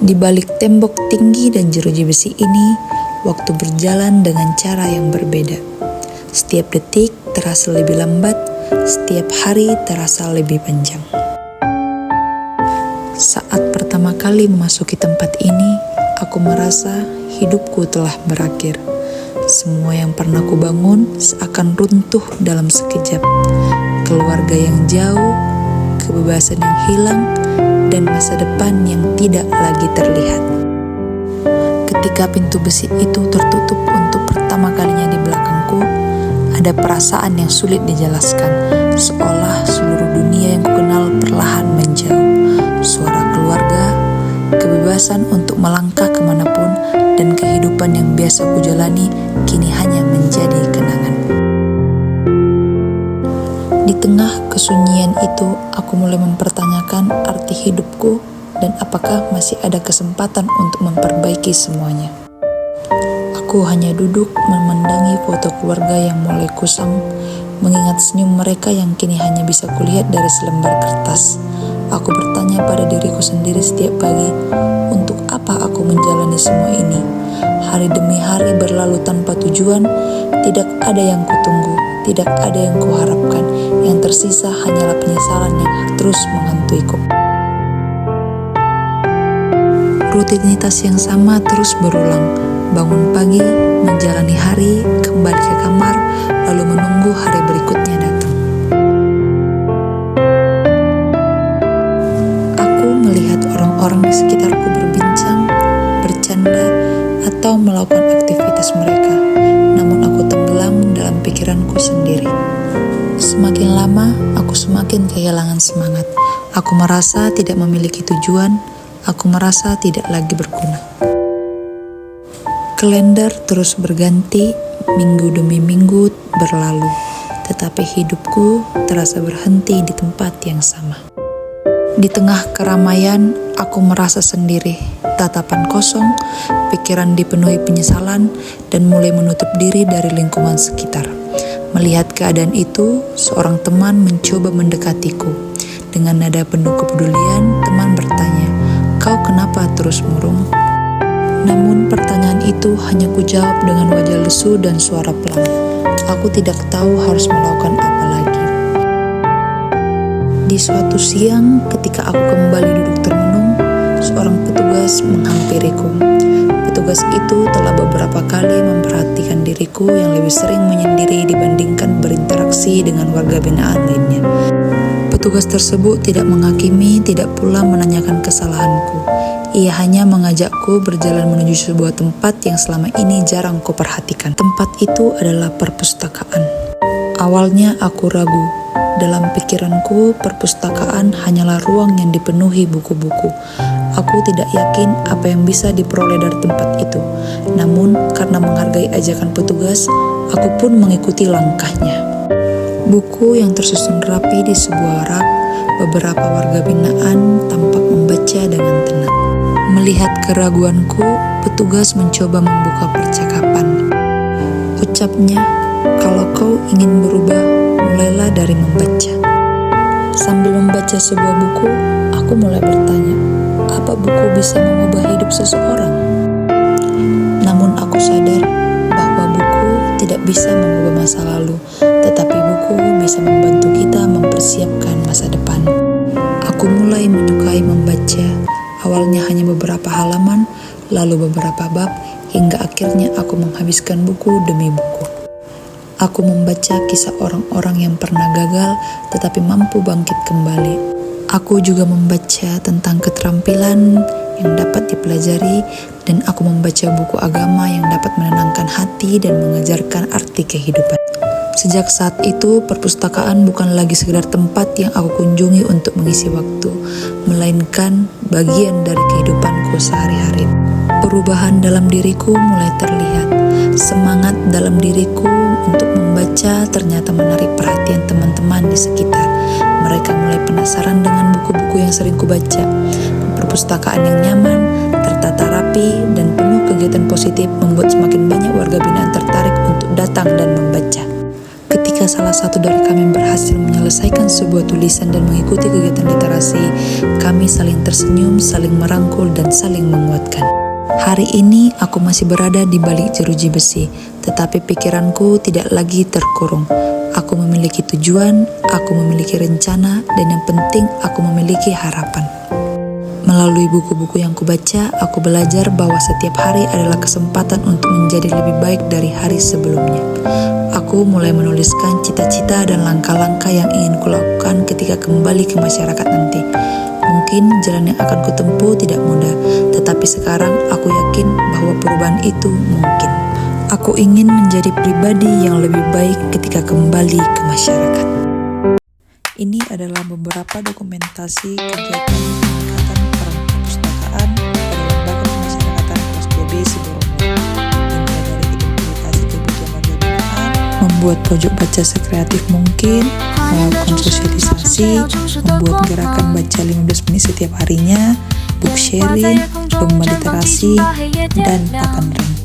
Di balik tembok tinggi dan jeruji besi ini, waktu berjalan dengan cara yang berbeda. Setiap detik terasa lebih lambat, setiap hari terasa lebih panjang. Saat pertama kali memasuki tempat ini, aku merasa hidupku telah berakhir. Semua yang pernah kubangun seakan runtuh dalam sekejap. Keluarga yang jauh, kebebasan yang hilang, dan masa depan yang tidak lagi terlihat. Ketika pintu besi itu tertutup untuk pertama kalinya di belakangku, ada perasaan yang sulit dijelaskan, seolah seluruh dunia yang kukenal perlahan menjauh. Suara keluarga, kebebasan untuk melangkah kemanapun, dan kehidupan yang biasa kujalani kini hanya menjadi kenangan. Di tengah kesunyian itu, aku mulai mempertanyakan arti hidupku dan apakah masih ada kesempatan untuk memperbaiki semuanya. Aku hanya duduk memandangi foto keluarga yang mulai kusam, mengingat senyum mereka yang kini hanya bisa kulihat dari selembar kertas. Aku bertanya pada diriku sendiri setiap pagi, untuk apa aku menjalani semua ini? Hari demi hari berlalu tanpa tujuan, tidak ada yang kutunggu, tidak ada yang kuharapkan. Yang tersisa hanyalah penyesalan yang terus menghantuiku. Rutinitas yang sama terus berulang. Bangun pagi, menjalani hari, kembali ke kamar, lalu menunggu hari berikutnya datang. Aku melihat orang-orang di sekitarku berbincang, bercanda, atau melakukan aktivitas mereka, namun aku tenggelam dalam pikiranku sendiri. Semakin lama, aku semakin kehilangan semangat. Aku merasa tidak memiliki tujuan, aku merasa tidak lagi berguna. Kalender terus berganti, minggu demi minggu berlalu, tetapi hidupku terasa berhenti di tempat yang sama. Di tengah keramaian, aku merasa sendiri, tatapan kosong, pikiran dipenuhi penyesalan, dan mulai menutup diri dari lingkungan sekitar. Melihat keadaan itu, seorang teman mencoba mendekatiku. Dengan nada penuh kepedulian, teman bertanya, "Kau kenapa terus murung?" Namun pertanyaan itu hanya kujawab dengan wajah lesu dan suara pelan. Aku tidak tahu harus melakukan apa lagi. Di suatu siang, ketika aku kembali duduk termenung, seorang petugas menghampiriku. Petugas itu telah beberapa kali memperhatikan diriku yang lebih sering menyendiri dibandingkan berinteraksi dengan warga binaan lainnya. Petugas tersebut tidak menghakimi, tidak pula menanyakan kesalahanku. Ia hanya mengajakku berjalan menuju sebuah tempat yang selama ini jarang kuperhatikan. Tempat itu adalah perpustakaan. Awalnya aku ragu. Dalam pikiranku, perpustakaan hanyalah ruang yang dipenuhi buku-buku. Aku tidak yakin apa yang bisa diperoleh dari tempat itu. Namun, karena menghargai ajakan petugas, aku pun mengikuti langkahnya. Buku yang tersusun rapi di sebuah rak, beberapa warga binaan tampak membaca dengan tenang. Melihat keraguanku, petugas mencoba membuka percakapan. Ucapnya, "Kalau kau ingin berubah, mulailah dari membaca." Sambil membaca sebuah buku, aku mulai bertanya, apa buku bisa mengubah hidup seseorang? Namun aku sadar bahwa buku tidak bisa mengubah masa lalu, tetapi buku bisa membantu kita mempersiapkan masa depan. Aku mulai menyukai membaca, awalnya hanya beberapa halaman, lalu beberapa bab, hingga akhirnya aku menghabiskan buku demi buku. Aku membaca kisah orang-orang yang pernah gagal tetapi mampu bangkit kembali. Aku juga membaca tentang keterampilan yang dapat dipelajari, dan aku membaca buku agama yang dapat menenangkan hati dan mengajarkan arti kehidupan. Sejak saat itu, perpustakaan bukan lagi sekedar tempat yang aku kunjungi untuk mengisi waktu, melainkan bagian dari kehidupanku sehari-hari. Perubahan dalam diriku mulai terlihat. Semangat dalam diriku untuk membaca ternyata menarik perhatian teman-teman di sekitar. Mereka mulai penasaran dengan buku-buku yang sering kubaca. Perpustakaan yang nyaman, tertata rapi, dan penuh kegiatan positif membuat semakin banyak warga binaan tertarik untuk datang dan membaca. Ketika ketika salah satu dari kami berhasil menyelesaikan sebuah tulisan dan mengikuti kegiatan literasi, kami saling tersenyum, saling merangkul, dan saling menguatkan. Hari ini aku masih berada di balik jeruji besi, tetapi pikiranku tidak lagi terkurung. Aku memiliki tujuan, aku memiliki rencana, dan yang penting aku memiliki harapan. Melalui buku-buku yang kubaca, aku belajar bahwa setiap hari adalah kesempatan untuk menjadi lebih baik dari hari sebelumnya. Aku mulai menuliskan cita-cita dan langkah-langkah yang ingin kulakukan ketika kembali ke masyarakat nanti. Mungkin jalan yang akan kutempuh tidak mudah, tetapi sekarang aku yakin bahwa perubahan itu mungkin. Aku ingin menjadi pribadi yang lebih baik ketika kembali ke masyarakat. Ini adalah beberapa dokumentasi kegiatan peningkatan peran perpustakaan pada Lembaga Pemasyarakatan kelas 2B Siborongoro. Dimulai dari identifikasi kebutuhan warga binaan, membuat pojok baca sekreatif mungkin, melakukan sosialisasi, membuat gerakan baca 15 menit setiap harinya, book sharing, lomba literasi, dan papan ranking.